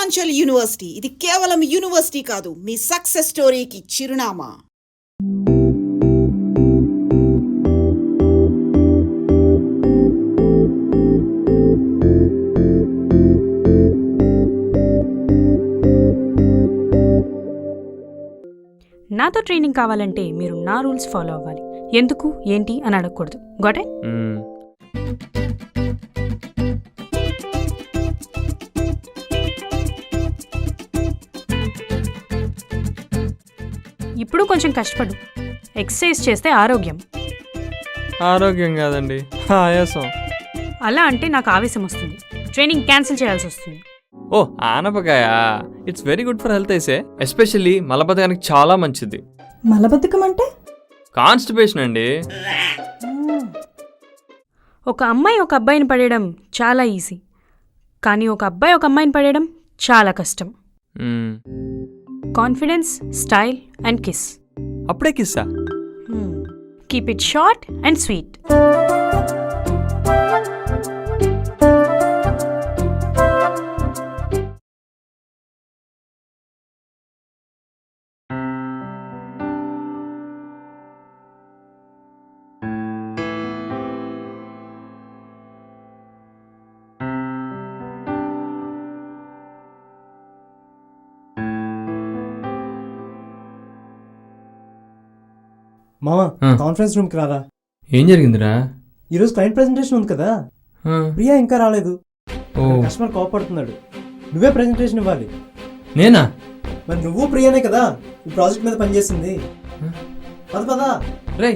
Purvanchal university. ఇది కేవలం university కాదు, మీ సక్సెస్ స్టోరీకి చిరునామా. నాతో ట్రైనింగ్ కావాలంటే మీరు నా రూల్స్ ఫాలో అవ్వాలి. ఎందుకు ఏంటి అని అడగకూడదు. గోటే? ఇప్పుడు కొంచెం కష్టపడు. ఎక్సర్సైజ్ చేస్తే ఆరోగ్యం. ఆరోగ్యం కాదండి, ఆయాసం. అలా అంటే నాకు ఆవేశం వస్తుంది. ట్రైనింగ్ క్యాన్సిల్ చేయాల్సి వస్తుంది. ఓ, ఆనపకాయ it's very good for health అయితే. ఎస్పెషల్లీ మలబద్ధకానికి చాలా మంచిది. మలబద్ధకం అంటే? కాన్స్టిపేషన్ అండి. ఒక అమ్మాయి ఒక అబ్బాయిని పడేయడం చాలా ఈజీ, కానీ ఒక అబ్బాయి ఒక అమ్మాయిని పడేయడం చాలా కష్టం. Confidence, style and kiss. అప్పుడే కిస్సా? Keep it short and sweet. మామా, కాన్ఫరెన్స్ రూమ్ కి రారా. ఏం జరిగిందిరా? ఈరోజు క్లయింట్ ప్రెజెంటేషన్ ఉంది కదా, ప్రియా ఇంకా రాలేదు. కస్టమర్ కోపడుతున్నాడు. నువ్వే ప్రెజెంటేషన్ ఇవ్వాలి. నేనా? మరి నువ్వు ప్రియానే కదా ఈ ప్రాజెక్ట్ మీద పనిచేసింది. పదా రే.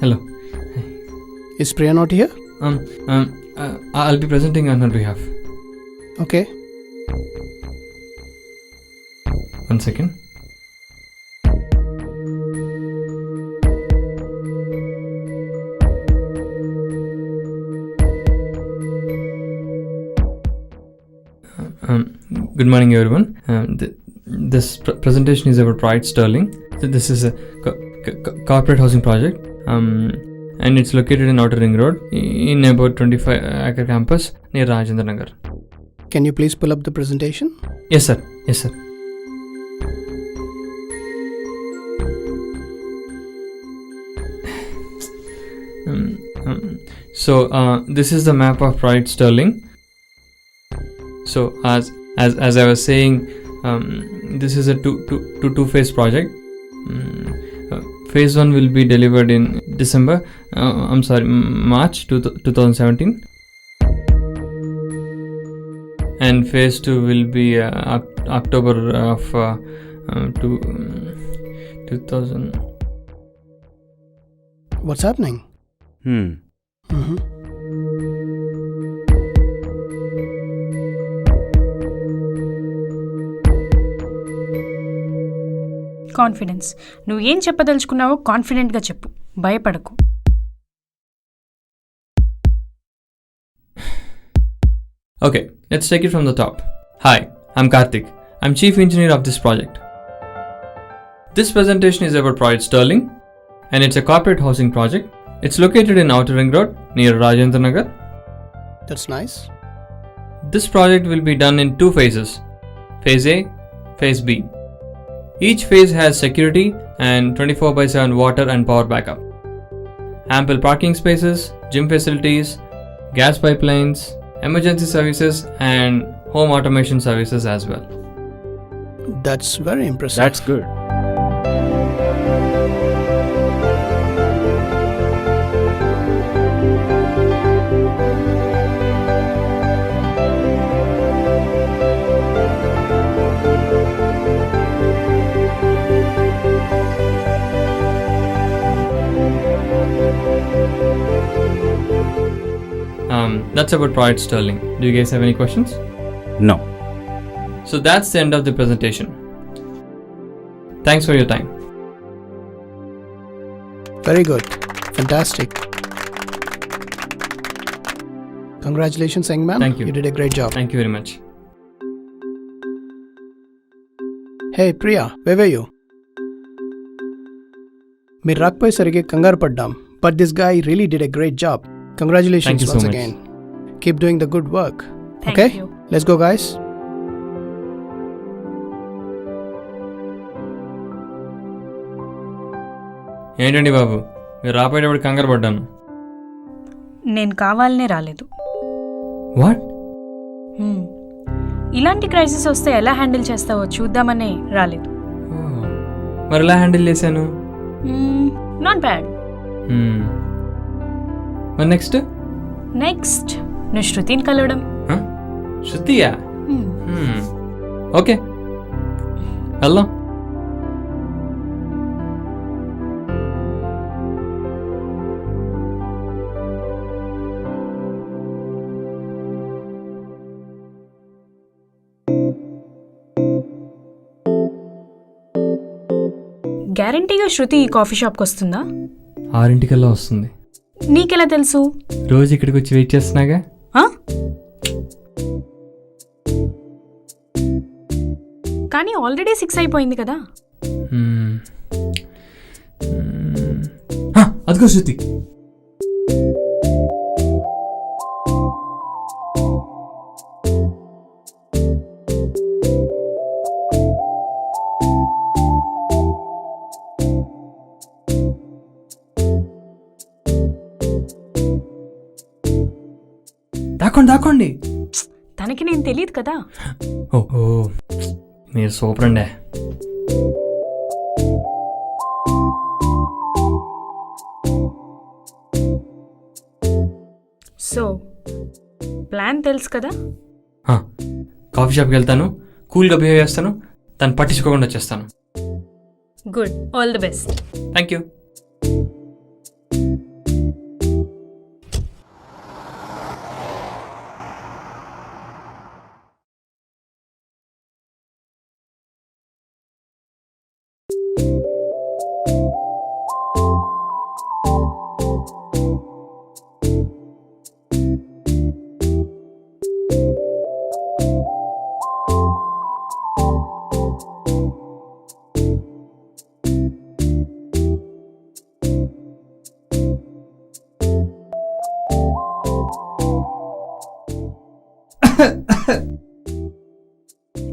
Hello. Is Priya not here? I'll be presenting on her behalf. Okay. One second. Good morning, everyone. This presentation is about Pride Sterling. This is a corporate housing project, and it's located in Outer Ring Road in about 25-acre campus near Rajendra Nagar. Can you please pull up the presentation? Yes, sir. Yes, sir. So this is the map of Pride Sterling. So as I was saying, this is a two-phase project. Phase 1 will be delivered in March 2017, and phase 2 will be October of 2000. What's happening? Confidence. నువ్వు ఏం చెప్పదలుచుకున్నావో కాన్ఫిడెంట్గా చెప్పు, భయపడకు. Okay, let's take it from the top. Hi, I'm Karthik. I'm Chief Engineer of this project. This presentation is about Pride Sterling, and it's a corporate housing project. It's located in Outer Ring Road near Rajendra Nagar. That's nice. This project will be done in 2 phases. Phase A, Phase B. Each phase has security and 24/7 water and power backup. Ample parking spaces, gym facilities, gas pipelines, emergency services and home automation services as well. That's very impressive. That's good. That's about Project Sterling. Do you guys have any questions? No. So that's the end of the presentation. Thanks for your time. Very good. Fantastic. Congratulations, young man. Thank you. You did a great job. Thank you very much. Hey, Priya, where were you? మీరు రాకపోయి సరిగ్గా కంగారు పడ్డాం. But this guy really did a great job. Congratulations Thank you so once much. again. Keep doing the good work. Thank Okay? you. Let's go, guys. ఏంటండి బాబు, మీరు రాపోయేటప్పుడు కంగారు పడ్డాను. నేను కావాలనే రాలేదు. వాట్? ఇలాంటి క్రైసిస్ వస్తే ఎలా హ్యాండిల్ చేస్తావో చూద్దామనే రాలేదు. మరి ఎలా హ్యాండిల్ చేశాను? Not bad. మరి నెక్స్ట్? నెక్స్ట్ నువ్వు శృతిని కలవడం. శృతియా? ఓకే, వెళ్దాం. గ్యారంటీగా శృతి ఈ కాఫీ షాప్కి వస్తుందా? 6 వస్తుంది. నీకెలా తెలుసు? రోజు ఇక్కడికి వచ్చి వెయిట్ చేస్తున్నాగా. ఆ? కానీ ఆల్రెడీ 6 అయిపోయింది కదా. అదిగో శృతి. దాక్కోండి. తనకి నేను తెలియదు కదా. ఓ, మీరు సూపర్ అండి. సో ప్లాన్ తెలుసు కదా. కాఫీ షాప్కి వెళ్తాను, కూల్గా బిహేవ్ చేస్తాను, తను పట్టించుకోకుండా వచ్చేస్తాను. Good, all the best. Thank you.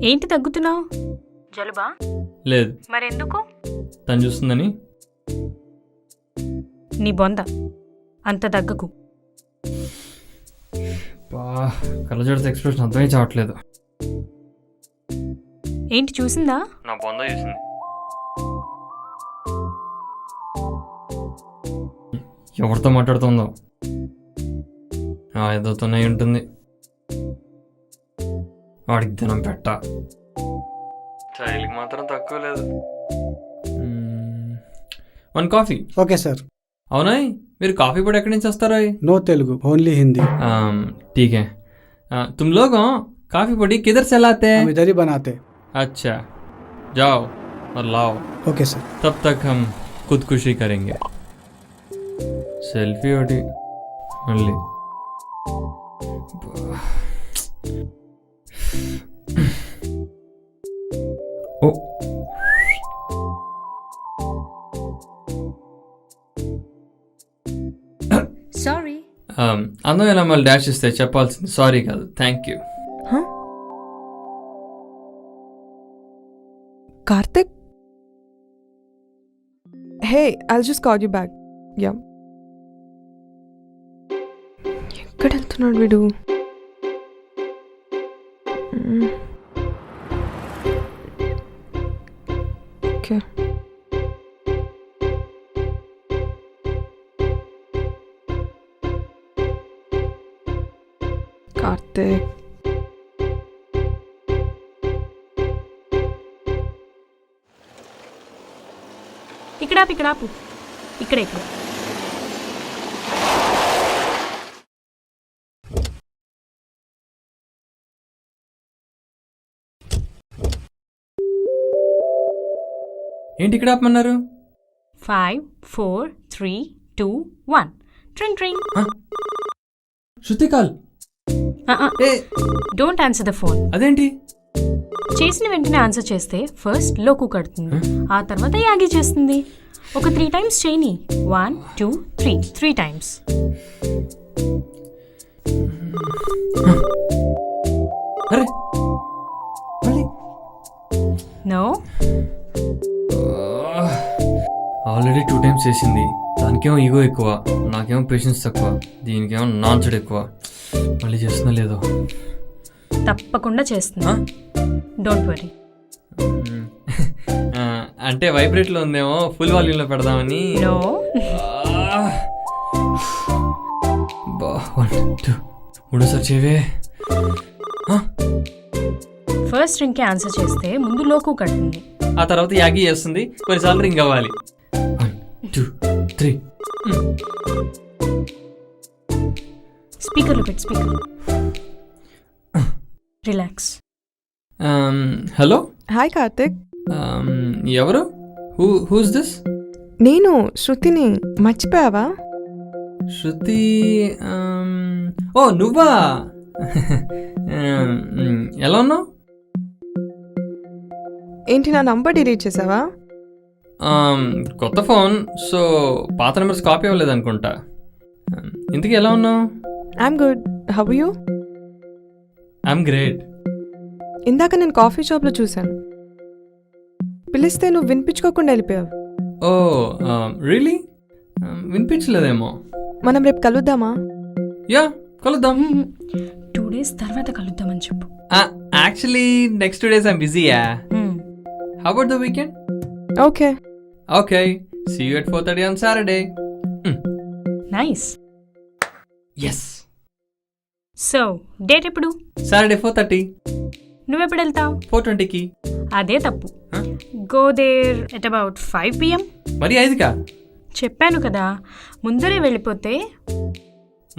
ఏంటి తగ్గుతున్నావు? జలుబా? లేదు. మరెందుకు? తను చూస్తుందని. నీ బొంద, అంత దగ్గకు. కళ్ళజోడితే ఎక్స్ప్రెషన్ అర్థమే చావట్లేదు. ఏంటి చూసిందా? నా బొంద చూసింది. ఎవరితో మాట్లాడుతుందో ఏదోతోనే ఉంటుంది. వాడికి దినం పెట్ట, చైల్కి మాత్రం తక్కువ లేదు. 1 కాఫీ. Okay sir. అవునా, మీరు కాఫీ పొడి ఎక్కడి నుంచి వస్తారో? No Telugu, only Hindi. ठीक है. तुम लोग काफ़ी పొడి किधर से लाते हैं? हम इधर ही बनाते. अच्छा, जाओ और लाओ. Okay sir. तब तक हम खुदकुशी करेंगे. सेल्फी ఒకటి మళ్ళీ. ఓ, సారీ. అందమైన మళ్ళీ డాష్ ఇస్తే చెప్పాల్సింది సారీ కాదు, thank you. Karthik? Hey, I'll just call you back. Yeah. ఎక్కడ వెళ్తున్నాడు వీడు? ఓకే. కార్తిక్. ఇక్కడ ఆపు. ఇక్కడ ఏంటి ఇక్కడ ఆపమన్నారు? 5, 4, 3, 2, 1. ట్రింగ్ ట్రింగ్. Shruti call. Hey don't answer the phone. అదేంటి? చేసిన వెంటనే ఆన్సర్ చేస్తే ఫస్ట్ లోకు కడుతుంది, ఆ తర్వాత యాగి చేస్తుంది. ఒక 3 times చేయని. 1, 2, 3. 3 times. అరే మళ్ళీ నో. ఆల్రెడీ 2 times చేసింది. దానికేమో ఈగో ఎక్కువ, నాకేమో పేషెన్స్ తక్కువ, దీనికేమో నాన్సెడ్ ఎక్కువ. మళ్ళీ చేస్తున్నా లేదో? తప్పకుండా చేస్తున్నా. Don't worry. అంటే వైబ్రేట్లో ఉందేమో, ఫుల్ వాల్యూమ్లో పెడదామని. నో. 1, 2 మూడోసారి చేయవే. ఫస్ట్ రింగ్కి ఆన్సర్ చేస్తే ముందు లోకు కడుతుంది, ఆ తర్వాత యాగి చేస్తుంది, కొన్నిసార్లు రింగ్ అవ్వాలి. 1, 2, 3. స్పీకర్లో పెట్టి. Speaker. Relax. Hello, hi Karthik. ఎవరు? Who's this? నేను శృతిని. మర్చిపోయావా? శృతి. ఓ నువ్వా? ఎలా ఉన్నావు? ఏంటి నా నంబర్ డిలీట్ చేసావా? కొత్త ఫోన్, సో పాత నెంబర్స్ కాపీ అవ్వలేదు అనుకుంటా. ఇంతకీ ఎలా ఉన్నావు? I'm good. How you? I'm great. ఇందాక నేను కాఫీ షాప్లో చూశాను. పిలిస్తే నువ్వు వినిపించుకోకుండా వెళ్ళిపోయావు. Oh really? వినిపించలేదేమో. మనం రేపు కలుద్దామా? యా కలుద్దాం. 2 days తర్వాత కలుద్దామని చెప్పు. యాక్చువల్లీ నెక్స్ట్ 2 days ఐమ్ బిజీయా. How about the weekend? Okay. Okay, see you at 4:30 on Saturday. Nice. Yes. So date ఎప్పుడు? Saturday 4:30. నువ్వెప్పుడు వెళ్తావు? 4:20కి. అదే తప్పు. Go there at about 5 PM. మరి 5కా? చెప్పాను కదా, ముందరే వెళ్ళిపోతే.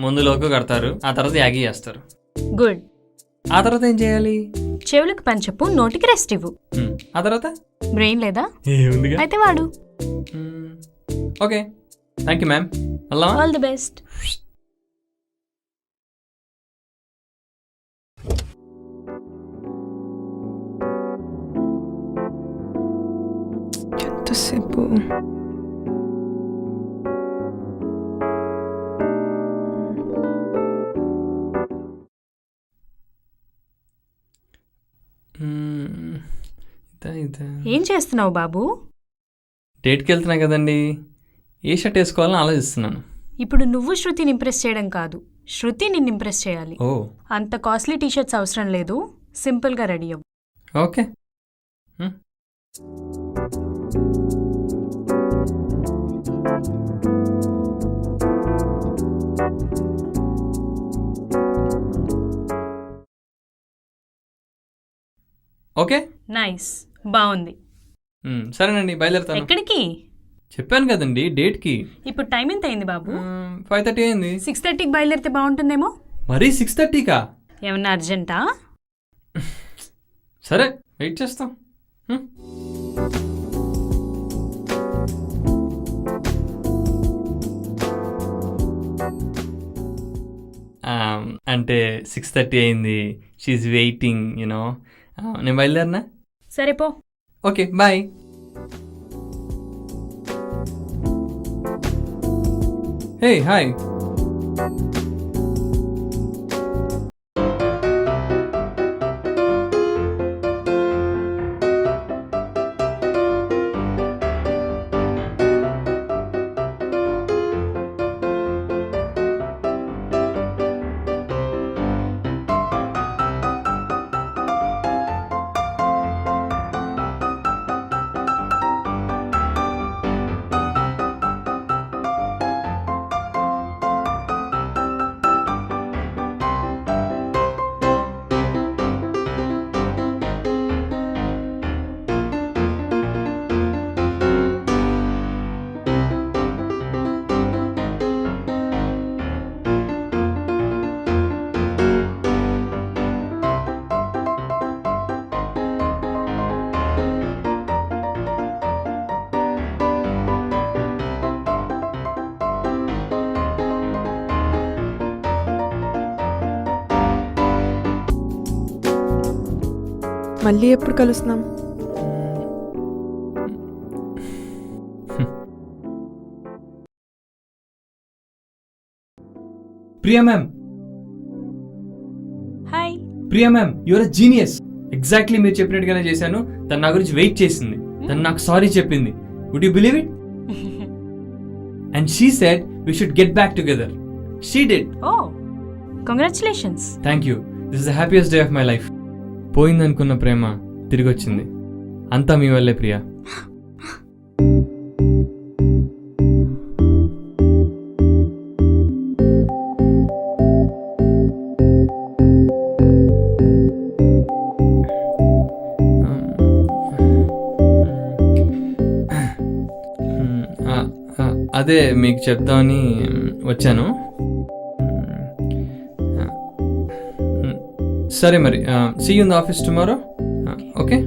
ముందు లోకు కడతారు, ఆ తర్వాత యాగి చేస్తారు. గుడ్. ఆ తర్వాత ఏం చేయాలి? చెవులకు పని చెప్పు, నోటికి రెస్ట్ ఇవ్వు. ఆ తర్వాత బ్రెయిన్ లేదా? ఏముందిగా. అయితే వాడు. Okay, thank you ma'am. వెళ్దామా? All the best. ఎంతసేపు? ఏం చేస్తున్నావు బాబు? డేట్కి వెళ్తున్నా కదండి, ఏ షర్ట్ వేసుకోవాలని ఆలోచిస్తున్నాను. ఇప్పుడు నువ్వు శృతిని ఇంప్రెస్ చేయడం కాదు, శృతి నిన్ను ఇంప్రెస్ చేయాలి. ఓ అంత కాస్ట్లీ టీషర్ట్స్ అవసరం లేదు, సింపుల్గా రెడీ అవ్వు. ఓకే. ఓకే, నైస్, బాగుంది. సరేనండి, బయలుదేరుతాను. ఎక్కడికి? చెప్పాను కదండి డేట్కి. ఇప్పుడు టైం ఎంత అయింది బాబు? 5:30 అయింది. 6:30కి బయలుదేరితే బాగుంటుందేమో. మరీ 6:30కా? ఏమన్నా అర్జెంటా? సరే, వెయిట్ చేస్తాం. అంటే 6:30 అయింది, షీఈ్ వెయిటింగ్, యూనో. నేను బయలుదేరినా? సరే పో. Okay, bye. Hey hi. మళ్ళీ ఎప్పుడు కలుస్తున్నాం? Priya ma'am, hi. Priya ma'am, your a genius. Exactly మీరు చెప్పినట్టుగానే చేశాను. తను నా గురించి వెయిట్ చేసింది. తను నాకు సారీ చెప్పింది. Would you believe it? And she said we should get back together. She did. Oh, congratulations. Thank you. This is the happiest day of my life. పోయిందనుకున్న ప్రేమ తిరిగి వచ్చింది. అంతా మీ వల్లే ప్రియా. అదే మీకు చెప్దామని వచ్చాను. సరే మరి, see you in the office tomorrow. Okay.